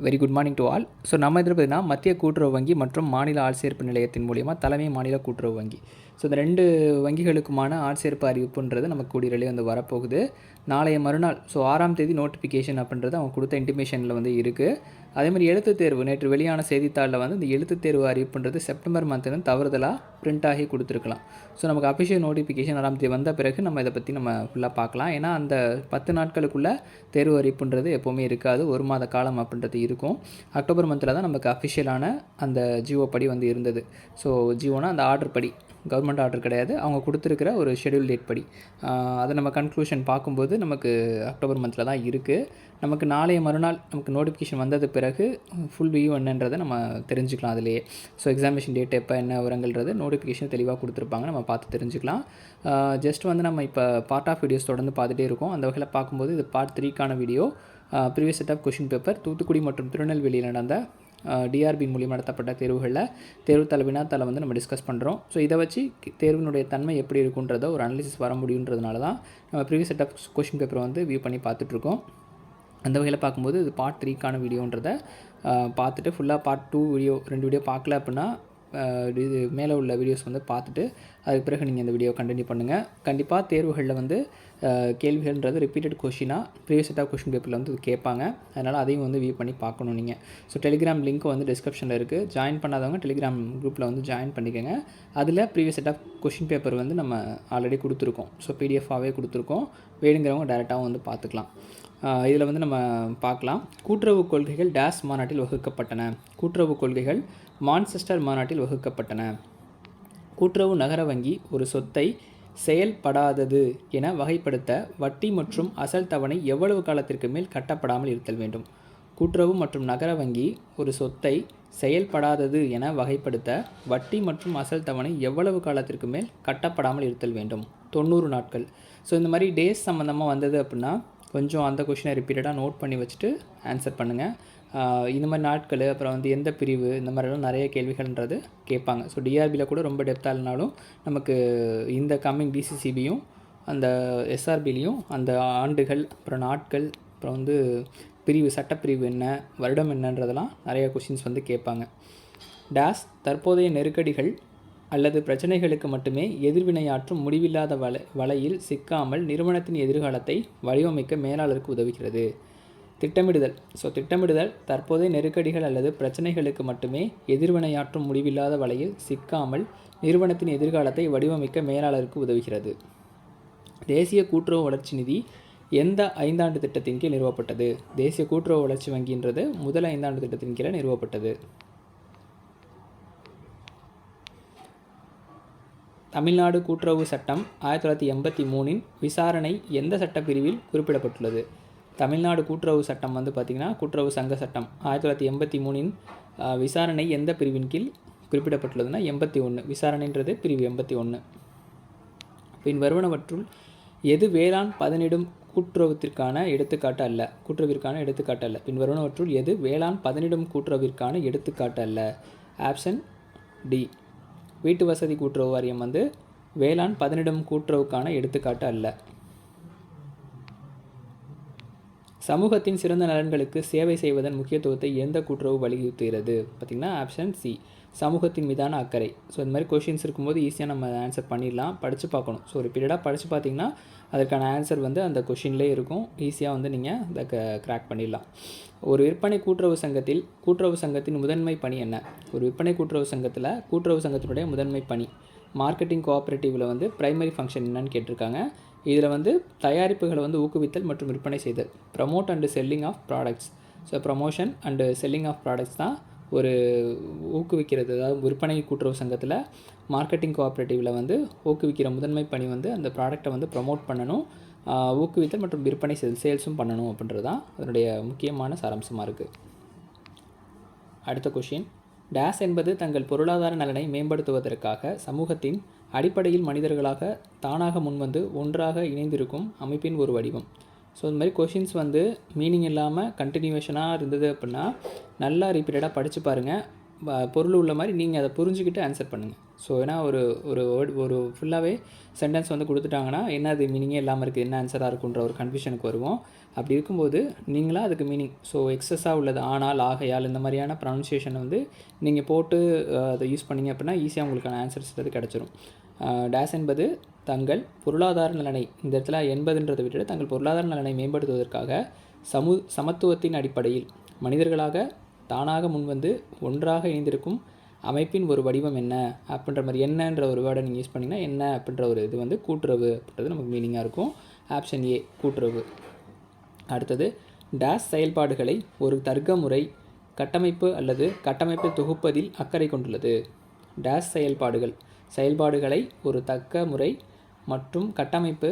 Very good morning to all. So நம்ம இதில் பார்த்தீங்கன்னா மத்திய கூட்டுறவு வங்கி மற்றும் மாநில ஆட்சேர்ப்பு நிலையத்தின் மூலிமா தலைமை மாநில கூட்டுறவு வங்கி, ஸோ இந்த 2 வங்கிகளுக்குமான ஆட்சேர்ப்பு அறிவிப்புன்றது நமக்கு கூடிய வந்து வரப்போகுது. நாளைய மறுநாள், ஸோ 6ஆம் தேதி நோட்டிஃபிகேஷன் அப்படின்றது அவங்க கொடுத்த இன்டிமேஷனில் வந்து இருக்குது. அதேமாதிரி எழுத்துத் தேர்வு நேற்று வெளியான செய்தித்தாளில் வந்து இந்த எழுத்துத் தேர்வு அறிவிப்புன்றது செப்டம்பர் மந்த்னு தவறுதலாக பிரிண்ட் ஆகி கொடுத்துருக்கலாம். ஸோ நமக்கு அஃபிஷியல் நோட்டிஃபிகேஷன் 6ஆம் தேதி வந்த பிறகு நம்ம இதை பற்றி நம்ம ஃபுல்லாக பார்க்கலாம். ஏன்னா அந்த 10 நாட்களுக்குள்ளே தேர்வு அறிவிப்புன்றது எப்போவுமே இருக்காது, 1 மாத காலம் அப்படின்றது இருக்கும். அக்டோபர் மந்தில் தான் நமக்கு அஃபிஷியலான அந்த ஜிஓ படி வந்து இருந்தது. ஸோ ஜிஓனா அந்த ஆர்டர் படி, கவர்மெண்ட் ஆர்டர் கிடையாது, அவங்க கொடுத்துருக்கிற ஒரு ஷெடியூல் டேட் படி அதை நம்ம கன்க்ளூஷன் பார்க்கும்போது நமக்கு அக்டோபர் மந்தில் தான் இருக்குது. நமக்கு நாளைய மறுநாள் நமக்கு நோட்டிஃபிகேஷன் வந்தது பிறகு ஃபுல் வியூ என்னன்றதை நம்ம தெரிஞ்சுக்கலாம் அதிலேயே. ஸோ எக்ஸாமினேஷன் டேட் எப்போ என்ன விவரங்கள்ன்றது நோட்டிஃபிகேஷன் தெளிவாக கொடுத்துருப்பாங்க, நம்ம பார்த்து தெரிஞ்சுக்கலாம். ஜஸ்ட் வந்து நம்ம இப்போ பார்ட் ஆஃப் வீடியோஸ் தொடர்ந்து பார்த்துட்டே இருக்கோம். அந்த வகையில் பார்க்கும்போது இது பார்ட் 3க்கான video. Previous set of question paper Thoothukudi மற்றும் திருநெல்வேலியில் நடந்த டிஆர்பி மூலியமாக நடத்தப்பட்ட தேர்வுகளில் தேர்வுத்தாள் வினாத்தாளை வந்து நம்ம டிஸ்கஸ் பண்ணுறோம். ஸோ இதை வச்சு தேர்வினுடைய தன்மை எப்படி இருக்குன்றத ஒரு அனாலிசிஸ் வர முடியுன்றதுனால தான் நம்ம ப்ரீவியஸ் செட் ஆஃப் கொஷின் பேப்பரை வந்து வியூ பண்ணி பார்த்துட்ருக்கோம். அந்த வகையில் பார்க்கும்போது இது பார்ட் 3க்கான வீடியோன்றதை பார்த்துட்டு ஃபுல்லாக பார்ட் 2 வீடியோ 2 வீடியோ பார்க்கல அப்படின்னா இது மேலே உள்ள வீடியோஸ் வந்து பார்த்துட்டு அதுக்கு பிறகு நீங்கள் இந்த வீடியோ கண்டினியூ பண்ணுங்கள். கண்டிப்பாக தேர்வுகளில் வந்து கேள்விகள்ன்றது ரிப்பீட்டட் கொஷினாக ப்ரீவியஸ் செட் ஆஃப் கொஷின் பேப்பரில் வந்து கேட்பாங்க. அதனால் அதையும் வந்து வியூ பண்ணி பார்க்கணும் நீங்கள். ஸோ டெலிகிராம் லிங்க் வந்து டிஸ்கிரிப்ஷனில் இருக்குது. ஜாயின் பண்ணாதவங்க டெலிகிராம் குரூப்பில் வந்து ஜாயின் பண்ணிக்கோங்க. அதில் previous set of question paper வந்து நம்ம ஆல்ரெடி கொடுத்துருக்கோம். ஸோ பிடிஎஃபாகவே கொடுத்துருக்கோம், வேணுங்கிறவங்க டேரெக்டாகவும் வந்து பார்த்துக்கலாம். இதில் வந்து நம்ம பார்க்கலாம். கூட்டுறவு கொள்கைகள் டேஸ் மாநாட்டில் வகுக்கப்பட்டன. கூட்டுறவு கொள்கைகள் மான்செஸ்டர் மாநாட்டில் வகுக்கப்பட்டன. கூட்டுறவு நகர வங்கி ஒரு சொத்தை செயல்படாதது என வகைப்படுத்த வட்டி மற்றும் அசல் தவணை எவ்வளவு காலத்திற்கு மேல் கட்டப்படாமல் இருத்தல் வேண்டும். கூட்டுறவு மற்றும் நகர வங்கி ஒரு சொத்தை செயல்படாதது என வகைப்படுத்த வட்டி மற்றும் அசல் தவணை எவ்வளவு காலத்திற்கு மேல் கட்டப்படாமல் இருத்தல் வேண்டும். 90 நாட்கள். ஸோ இந்த மாதிரி டேஸ் சம்மந்தமாக வந்தது அப்படின்னா கொஞ்சம் அந்த கொஷினை ரிப்பீட்டடாக நோட் பண்ணி வச்சுட்டு ஆன்சர் பண்ணுங்கள். இந்த மாதிரி நாட்கள், அப்புறம் வந்து எந்த பிரிவு, இந்த மாதிரிலாம் நிறைய கேள்விகள்ன்றது கேட்பாங்க. ஸோ டிஆர்பியில் கூட ரொம்ப டெப்த்தாக இல்லைனாலும் நமக்கு இந்த கம்மிங் டிசிசிபியும் அந்த எஸ்ஆர்பிலையும் அந்த ஆண்டுகள், அப்புறம் நாட்கள், அப்புறம் வந்து பிரிவு, சட்டப்பிரிவு என்ன, வருடம் என்னன்றதெல்லாம் நிறைய கொஷின்ஸ் வந்து கேட்பாங்க. டேஸ் தற்போதைய நெருக்கடிகள் அல்லது பிரச்சனைகளுக்கு மட்டுமே எதிர்வினையாற்றும் முடிவில்லாத வலையில் சிக்காமல் நிறுவனத்தின் எதிர்காலத்தை வடிவமைக்க மேலாளருக்கு உதவுகிறது. திட்டமிடுதல். ஸோ திட்டமிடுதல் தற்போதைய நெருக்கடிகள் அல்லது பிரச்சனைகளுக்கு மட்டுமே எதிர்வினையாற்றும் முடிவில்லாத வலையில் சிக்காமல் நிறுவனத்தின் எதிர்காலத்தை வடிவமைக்க மேலாளருக்கு உதவுகிறது. தேசிய கூட்டுறவு வளர்ச்சி நிதி எந்த 5 ஆண்டு திட்டத்தின் கீழ் நிறுவப்பட்டது? தேசிய கூட்டுறவு வளர்ச்சி வங்கின்றது முதல் 5 ஆண்டு திட்டத்தின் கீழே நிறுவப்பட்டது. தமிழ்நாடு கூட்டுறவு சட்டம் 1983 விசாரணை எந்த சட்டப்பிரிவில் குறிப்பிடப்பட்டுள்ளது? தமிழ்நாடு கூட்டுறவு சட்டம் வந்து பார்த்திங்கன்னா கூட்டுறவு சங்க சட்டம் 1983 விசாரணை எந்த பிரிவின் கீழ் குறிப்பிடப்பட்டுள்ளதுன்னா 81. விசாரணைன்றது பிரிவு 81. பின் வருவனவற்றுள் எது வேளாண் பதனிடும் கூட்டுறவிற்கான எடுத்துக்காட்டு அல்ல? கூட்டுறவிற்கான எடுத்துக்காட்டு அல்ல. பின் வருவனவற்றுள் எது வேளாண் பதனிடும் கூட்டுறவிற்கான எடுத்துக்காட்டு அல்ல? Option D. வீட்டு வசதி கூட்டுறவு வாரியம் வந்து வேளாண் பதனிடும் கூட்டுறவுக்கான எடுத்துக்காட்டு அல்ல. சமூகத்தின் சிறந்த நலன்களுக்கு சேவை செய்வதன் முக்கியத்துவத்தை எந்த கூட்டுறவு வலியுறுத்துகிறது? பார்த்திங்கன்னா ஆப்ஷன் சி, சமூகத்தின் மீதான அக்கறை. ஸோ இந்த மாதிரி கொஷின்ஸ் இருக்கும்போது ஈஸியாக நம்ம ஆன்சர் பண்ணிடலாம், படித்து பார்க்கணும். ஸோ ஒரு பீரியடாக படித்து பார்த்திங்கன்னா அதற்கான ஆன்சர் வந்து அந்த கொஷின்லேயே இருக்கும், ஈஸியாக வந்து நீங்கள் அதை கிராக் பண்ணிடலாம். ஒரு விற்பனை கூட்டுறவு சங்கத்தில் கூட்டுறவு சங்கத்தின் முதன்மை பணி என்ன? ஒரு விற்பனை கூட்டுறவு சங்கத்தில் கூட்டுறவு சங்கத்தினுடைய முதன்மை பணி மார்க்கெட்டிங் கோஆப்ரேட்டிவில் வந்து ப்ரைமரி ஃபங்க்ஷன் என்னன்னு கேட்டிருக்காங்க. இதில் வந்து தயாரிப்புகளை வந்து ஊக்குவித்தல் மற்றும் விற்பனை செய்தல், promote and selling of products. So promotion and selling of products தான் ஒரு ஊக்குவிக்கிறது. அதாவது விற்பனை கூட்டுறவு சங்கத்தில் மார்க்கெட்டிங் கோஆப்ரேட்டிவில் வந்து ஊக்குவிக்கிற முதன்மை பணி வந்து அந்த ப்ராடக்டை வந்து ப்ரமோட் பண்ணணும், ஊக்குவித்தல் மற்றும் விற்பனை சேல்ஸும் பண்ணணும் அப்படின்றது தான் அதனுடைய முக்கியமான சாராம்சமாக இருக்குது. அடுத்த கொஷின். டேஸ் என்பது தங்கள் பொருளாதார நலனை மேம்படுத்துவதற்காக சமூகத்தின் அடிப்படையில் மனிதர்களாக தானாக முன்வந்து ஒன்றாக இணைந்திருக்கும் அமைப்பின் ஒரு வடிவம். ஸோ இந்த மாதிரி கொஷின்ஸ் வந்து மீனிங் இல்லாமல் கண்டினியூவேஷனாக இருந்தது அப்படின்னா நல்லா ரிப்பீட்டடாக படித்து பாருங்கள். பொருள் உள்ள மாதிரி நீங்கள் அதை புரிஞ்சுக்கிட்டு ஆன்சர் பண்ணுங்கள். ஸோ ஏன்னா ஒரு ஒரு வேர்டு ஒரு ஃபுல்லாகவே சென்டென்ஸ் வந்து கொடுத்துட்டாங்கன்னா என்ன அது மீனிங்கே இல்லாமல் இருக்குது, என்ன ஆன்சராக இருக்குன்ற ஒரு கன்ஃபியூஷனுக்கு வருவோம். அப்படி இருக்கும்போது நீங்களாக அதுக்கு மீனிங் ஸோ எக்ஸஸாக உள்ளது ஆனால், ஆகையால் இந்த மாதிரியான ப்ரொனன்சியேஷனை வந்து நீங்கள் போட்டு அதை யூஸ் பண்ணிங்க அப்படின்னா ஈஸியாக உங்களுக்கான ஆன்சர்ஸ் அது கிடச்சிரும். டேஸ் என்பது தங்கள் பொருளாதார நலனை, இந்த இடத்துல என்பதுன்றதை விட்டுட்டு தங்கள் பொருளாதார நலனை மேம்படுத்துவதற்காக சமத்துவத்தின் அடிப்படையில் மனிதர்களாக தானாக முன்வந்து ஒன்றாக இணைந்திருக்கும் அமைப்பின் ஒரு வடிவம் என்ன அப்படின்ற மாதிரி, என்னன்ற ஒரு வேர்டை நீங்கள் யூஸ் பண்ணிங்கன்னா என்ன அப்படின்ற ஒரு இது வந்து கூட்டுறவு அப்படின்றது நமக்கு மீனிங்காக இருக்கும். ஆப்ஷன் ஏ கூட்டுறவு. அடுத்தது டேஸ் செயல்பாடுகளை ஒரு தர்க்க முறை கட்டமைப்பு அல்லது கட்டமைப்பை தொகுப்பதில் அக்கறை கொண்டுள்ளது. டேஸ் செயல்பாடுகளை ஒரு தர்க்க முறை மற்றும் கட்டமைப்பு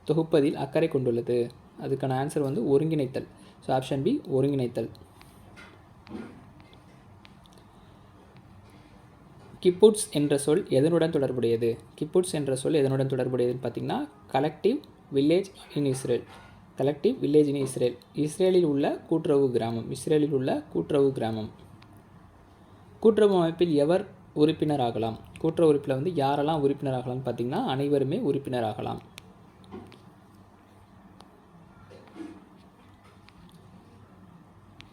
தொகுப்பதில் அக்கறை கொண்டுள்ளது. அதுக்கான ஆன்சர் வந்து ஒருங்கிணைத்தல். ஸோ ஆப்ஷன் பி ஒருங்கிணைத்தல். கிப்புட்ஸ் என்ற சொல் எதனுடன் தொடர்புடையது? கிப்புட்ஸ் என்ற சொல் எதனுடன் தொடர்புடையதுன்னு பார்த்தீங்கன்னா கலெக்டிவ் வில்லேஜ் இன் இஸ்ரேல். கலெக்டிவ் வில்லேஜ் இன் இஸ்ரேல், இஸ்ரேலில் உள்ள கூட்டுறவு கிராமம். கூட்டுறவு அமைப்பில் எவர் உறுப்பினராகலாம்? கூட்டுறவு உறுப்பில் வந்து யாரெல்லாம் உறுப்பினராகலாம்னு பார்த்தீங்கன்னா அனைவருமே உறுப்பினராகலாம்.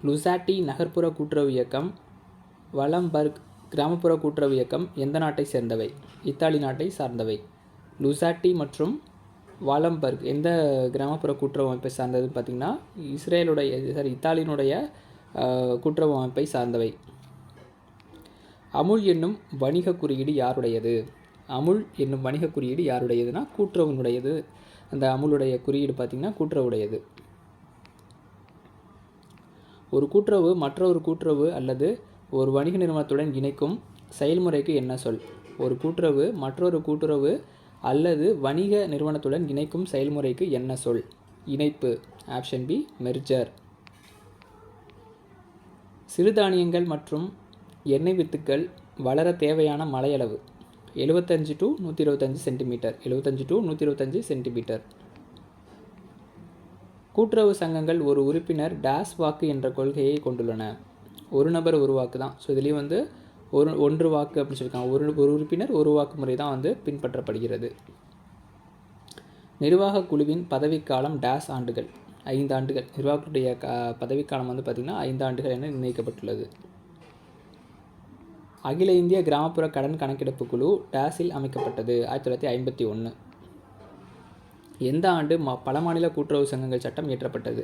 லுசாட்டி நகர்ப்புற கூட்டுறவு இயக்கம், வலம்பர்க் கிராமப்புற கூட்டுறவு இயக்கம் எந்த நாட்டை சேர்ந்தவை? இத்தாலி நாட்டை சார்ந்தவை. லுசாட்டி மற்றும் வாலம்பர்க் எந்த கிராமப்புற கூட்டுறவு அமைப்பை சார்ந்ததுன்னு பார்த்திங்கன்னா இத்தாலியினுடைய கூட்டுறவு அமைப்பை சார்ந்தவை. அமுல் என்னும் வணிக குறியீடு யாருடையது? அமுல் என்னும் வணிக குறியீடு யாருடையதுன்னா கூட்டுறவுனுடையது. அந்த அமுலுடைய குறியீடு பார்த்திங்கன்னா கூட்டுறவுடையது. ஒரு கூட்டுறவு மற்றொரு கூட்டுறவு அல்லது ஒரு வணிக நிறுவனத்துடன் இணைக்கும் செயல்முறைக்கு என்ன சொல்? ஒரு கூட்டுறவு மற்றொரு கூட்டுறவு அல்லது வணிக நிறுவனத்துடன் இணைக்கும் செயல்முறைக்கு என்ன சொல்? இணைப்பு. Option B merger. சிறுதானியங்கள் மற்றும் எண்ணெய் வித்துக்கள் வளர தேவையான மழையளவு 75 to 125 சென்டிமீட்டர். 75 to 125 centimetre. கூட்டுறவு சங்கங்கள் ஒரு உறுப்பினர் டேஸ் வாக்கு என்ற கொள்கையை கொண்டுள்ளன. ஒரு நபர் ஒரு வாக்கு தான். ஸோ இதுலேயும் வந்து ஒன்று வாக்கு அப்படின்னு சொல்லியிருக்காங்க. ஒரு உறுப்பினர் ஒரு வாக்கு முறை தான் வந்து பின்பற்றப்படுகிறது. நிர்வாக குழுவின் பதவிக்காலம் டேஸ் ஆண்டுகள்? 5 ஆண்டுகள். நிர்வாகத்துடைய பதவிக்காலம் வந்து பார்த்திங்கன்னா 5 ஆண்டுகள் என நிர்ணயிக்கப்பட்டுள்ளது. அகில இந்திய கிராமப்புற கடன் கணக்கெடுப்பு குழு டேஸில் அமைக்கப்பட்டது? 1951. எந்த ஆண்டு பல மாநில கூட்டுறவு சங்கங்கள் சட்டம் இயற்றப்பட்டது?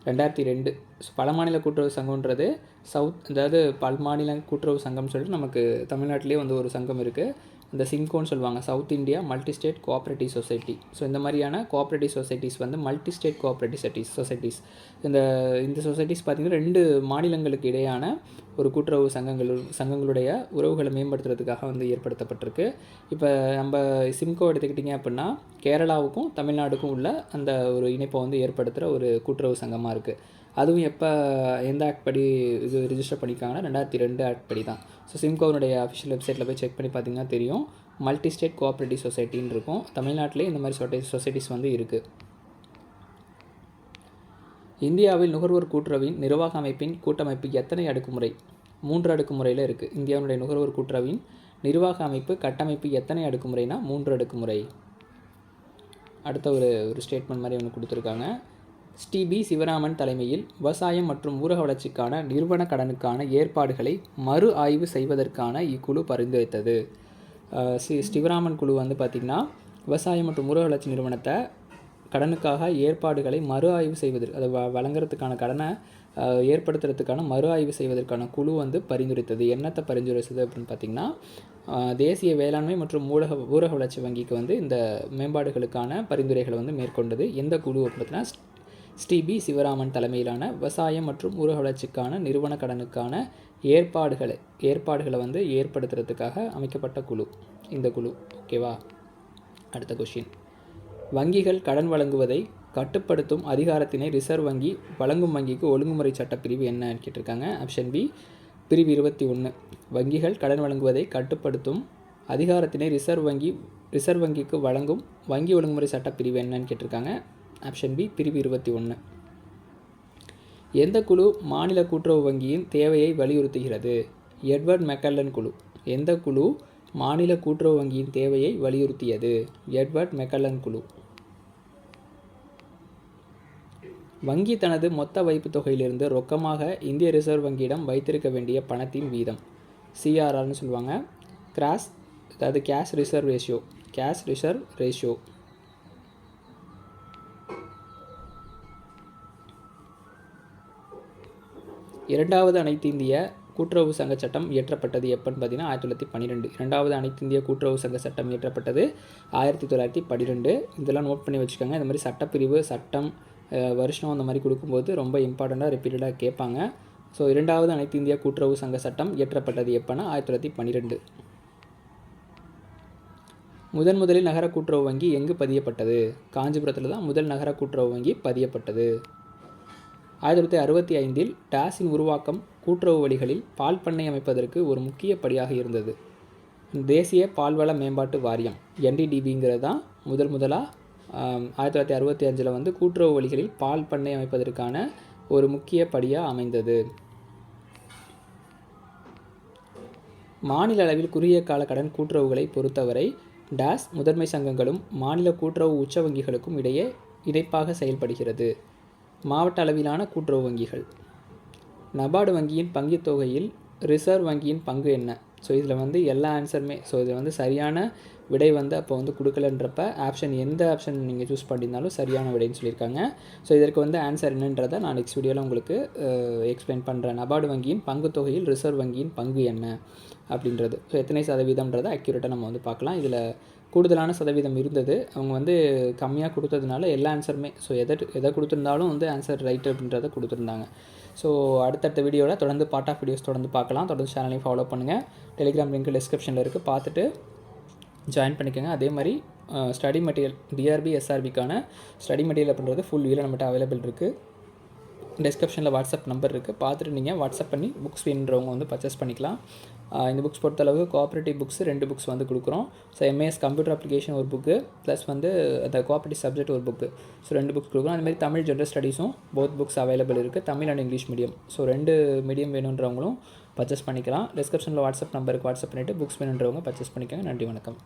2002. பல மாநில கூட்டுறவு சங்கம்ன்றது அதாவது பல்மாநில கூட்டுறவு சங்கம்னு சொல்லிட்டு நமக்கு தமிழ்நாட்டிலே வந்து ஒரு சங்கம் இருக்குது. இந்த சிம்கோன்னு சொல்லுவாங்க, south India multi state cooperative society. So இந்த மாதிரியான கோஆப்ரேட்டிவ் சொசைட்டிஸ் வந்து மல்டி ஸ்டேட் கோஆப்ரேட்டிவ் சொசைட்டிஸ். இந்த சொசைட்டிஸ் பார்த்திங்கன்னா 2 மாநிலங்களுக்கு இடையான ஒரு கூட்டுறவு சங்கங்களுடைய உறவுகளை மேம்படுத்துறதுக்காக வந்து ஏற்படுத்தப்பட்டிருக்கு. இப்போ நம்ம சிம்கோ எடுத்துக்கிட்டிங்க அப்படின்னா கேரளாவுக்கும் தமிழ்நாடுக்கும் உள்ள அந்த ஒரு இணைப்பை வந்து ஏற்படுத்துகிற ஒரு கூட்டுறவு சங்கமாக இருக்குது. அதுவும் எந்த ஆக்ட் படி இது ரிஜிஸ்டர் பண்ணியிருக்காங்கன்னா 2002 ஆக்ட் படி தான். ஸோ சிம்கோனுடைய அஃபிஷியல் வெப்சைட்டில் போய் செக் பண்ணி பார்த்திங்கன்னா தெரியும். மல்டி ஸ்டேட் கோஆப்ரேட்டிவ் சொசைட்டின்னு இருக்கும். தமிழ்நாட்டிலே இந்த மாதிரி சொசைட்டிஸ் வந்து இருக்குது. இந்தியாவில் நுகர்வோர் கூட்டுறவின் நிர்வாக அமைப்பின் கூட்டமைப்பு எத்தனை அடுக்குமுறை? 3 அடுக்குமுறையில் இருக்குது. இந்தியாவுடைய நுகர்வோர் கூட்டுறவின் நிர்வாக அமைப்பு கட்டமைப்பு எத்தனை அடுக்குமுறைனா 3 அடுக்குமுறை. அடுத்த ஒரு ஸ்டேட்மெண்ட் மாதிரி ஒன்று கொடுத்துருக்காங்க. ஸ்ரீ சிவராமன் தலைமையில் விவசாயம் மற்றும் ஊரக வளர்ச்சிக்கான நிறுவன கடனுக்கான ஏற்பாடுகளை மறு ஆய்வு செய்வதற்கான இக்குழு பரிந்துரைத்தது. சிவராமன் குழு வந்து பார்த்திங்கன்னா விவசாயம் மற்றும் ஊரக வளர்ச்சி நிறுவனத்தை கடனுக்காக ஏற்பாடுகளை மறு ஆய்வு செய்வதற்கு, அதை வழங்குறதுக்கான கடனை ஏற்படுத்துறதுக்கான மறு ஆய்வு செய்வதற்கான குழு வந்து பரிந்துரைத்தது. என்னத்தை பரிந்துரைத்தது அப்படின்னு பார்த்திங்கன்னா தேசிய வேளாண்மை மற்றும் ஊரக வளர்ச்சி வங்கிக்கு வந்து இந்த மேம்பாடுகளுக்கான பரிந்துரைகளை வந்து மேற்கொண்டது. எந்த குழு அப்படின்னா ஸ்ரீ சிவராமன் தலைமையிலான விவசாயம் மற்றும் ஊரக வளர்ச்சிக்கான நிறுவன கடனுக்கான ஏற்பாடுகளை வந்து ஏற்படுத்துறதுக்காக அமைக்கப்பட்ட குழு இந்த குழு. ஓகேவா? அடுத்த கொஷின். வங்கிகள் கடன் வழங்குவதை கட்டுப்படுத்தும் அதிகாரத்தினை ரிசர்வ் வங்கி வழங்கும் வங்கிக்கு ஒழுங்குமுறை சட்டப்பிரிவு என்னன்னு கேட்டிருக்காங்க. ஆப்ஷன் பி பிரிவு 21. வங்கிகள் கடன் வழங்குவதை கட்டுப்படுத்தும் அதிகாரத்தினை ரிசர்வ் வங்கிக்கு வழங்கும் வங்கி ஒழுங்குமுறை சட்டப்பிரிவு என்னன்னு கேட்டிருக்காங்க. ஆப்ஷன் பி பிரிவு 21. எந்த குழு மாநில கூட்டுறவு வங்கியின் தேவையை வலியுறுத்துகிறது? எட்வர்ட் மெக்கல்லன் குழு. எந்த குழு மாநில கூட்டுறவு வங்கியின் தேவையை வலியுறுத்தியது? எட்வர்ட் மெக்கல்லன் குழு. வங்கி தனது மொத்த வைப்பு தொகையிலிருந்து ரொக்கமாக இந்திய ரிசர்வ் வங்கியிடம் வைத்திருக்க வேண்டிய பணத்தின் வீதம் சிஆர்ஆர்னு சொல்லுவாங்க. கிராஸ் அதாவது cash reserve ratio. Cash reserve ratio. இரண்டாவது அனைத்து இந்திய கூட்டுறவு சங்க சட்டம் இயற்றப்பட்டது எப்போன்னு பார்த்தீங்கன்னா 1912. இரண்டாவது அனைத்து இந்திய கூட்டுறவு சங்க சட்டம் இயற்றப்பட்டது 1912. இதெல்லாம் நோட் பண்ணி வச்சுக்கோங்க. இந்த மாதிரி சட்டப்பிரிவு, சட்டம், வருஷம் அந்த மாதிரி கொடுக்கும்போது ரொம்ப இம்பார்ட்டண்ட்டாக ரிப்பீட்டடாக கேட்பாங்க. ஸோ இரண்டாவது அனைத்து இந்திய கூட்டுறவு சங்க சட்டம் இயற்றப்பட்டது எப்போனா 1912. முதலில் நகர கூட்டுறவு வங்கி எங்கு பதியப்பட்டது? காஞ்சிபுரத்தில் தான் முதல் நகர கூட்டுறவு வங்கி பதியப்பட்டது. 1965 டாஸின் உருவாக்கம் கூட்டுறவு வழிகளில் பால் பண்ணை அமைப்பதற்கு ஒரு முக்கிய படியாக இருந்தது. தேசிய பால்வள மேம்பாட்டு வாரியம் NDDBங்கிறது தான் முதலாக 1965 கூட்டுறவு வழிகளில் பால் பண்ணை அமைப்பதற்கான ஒரு முக்கிய படியாக அமைந்தது. மாநில அளவில் குறுகிய கால கடன் கூட்டுறவுகளை பொறுத்தவரை டாஸ் முதன்மை சங்கங்களும் மாநில கூட்டுறவு உச்ச வங்கிகளுக்கும் இடையே இணைப்பாக செயல்படுகிறது. மாவட்ட அளவிலான கூட்டுறவு வங்கிகள். நபார்டு வங்கியின் பங்குத் தொகையில் ரிசர்வ் வங்கியின் பங்கு என்ன? ஸோ இதில் எல்லா ஆன்சருமே, ஸோ இதில் சரியான விடை அப்போ கொடுக்கலன்றப்ப எந்த ஆப்ஷன் நீங்கள் சூஸ் பண்ணியிருந்தாலும் சரியான விடைன்னு சொல்லியிருக்காங்க. ஸோ இதற்கு ஆன்சர் என்னன்றதை நான் நெக்ஸ்ட் வீடியோவில் உங்களுக்கு எக்ஸ்பிளைன் பண்ணுறேன். நபார்டு வங்கியின் பங்குத் தொகையில் ரிசர்வ் வங்கியின் பங்கு என்ன அப்படின்றது. ஸோ எத்தனை சதவீதம்ன்றதை அக்யூரேட்டாக நம்ம பார்க்கலாம். இதில் கூடுதலான சதவீதம் இருந்தது. அவங்க கம்மியாக கொடுத்ததுனால எல்லா ஆன்சருமே, ஸோ எதை கொடுத்துருந்தாலும் ஆன்சர் ரைட் அப்படின்றத கொடுத்துருந்தாங்க. ஸோ அடுத்தடுத்த வீடியோவில் தொடர்ந்து பார்ட் ஆஃப் வீடியோஸ் தொடர்ந்து பார்க்கலாம். தொடர்ந்து சேனலையும் ஃபாலோ பண்ணுங்கள். டெலிகிராம் லிங்க் டிஸ்கிரிப்ஷனில் இருக்குது, பார்த்துட்டு ஜாயின் பண்ணிக்கோங்க. அதே மாதிரி ஸ்டடி மெட்டீரியல் DRB SRBக்கான ஸ்டடி மெட்டீரியல் அப்படின்றது ஃபுல் வீடியோ நம்மகிட்ட அவைலபிள் இருக்குது. டிஸ்கிரிப்ஷனில் வாட்ஸ்அப் நம்பர் இருக்குது, பார்த்துட்டு நீங்கள் வாட்ஸ்அப் பண்ணி புக்ஸ் வேணுன்றவங்க பர்ச்சேஸ் பண்ணிக்கலாம். இந்த புக்ஸ் பொறுத்தளவு கோஆப்ரேட்டிவ் புக்ஸ் 2 புக்ஸ் கொடுக்குறோம். ஸோ MAS கம்ப்யூட்டர் அப்ளிகேஷன் ஒரு புக்கு, ப்ளஸ் அந்த கோஆப்ரேட்டிவ் சப்ஜெக்ட் ஒரு புக்கு. ஸோ 2 புக்ஸ் கொடுக்குறோம். அதுமாதிரி தமிழ் ஜென்ரல் ஸ்டடீஸும் போத் புக்ஸ் அவைலபிள் இருக்குது, Tamil and English medium. So 2 medium வேணுன்றவங்களும் பர்ச்சேஸ் பண்ணிக்கலாம். டிஸ்கிரிப்ஷனில் வாட்ஸ்அப் நம்பருக்கு வாட்ஸ்அப் பண்ணிவிட்டு புக்ஸ் வேணுன்றவங்க பர்ச்சேஸ் பண்ணிக்கோங்க. நன்றி, வணக்கம்.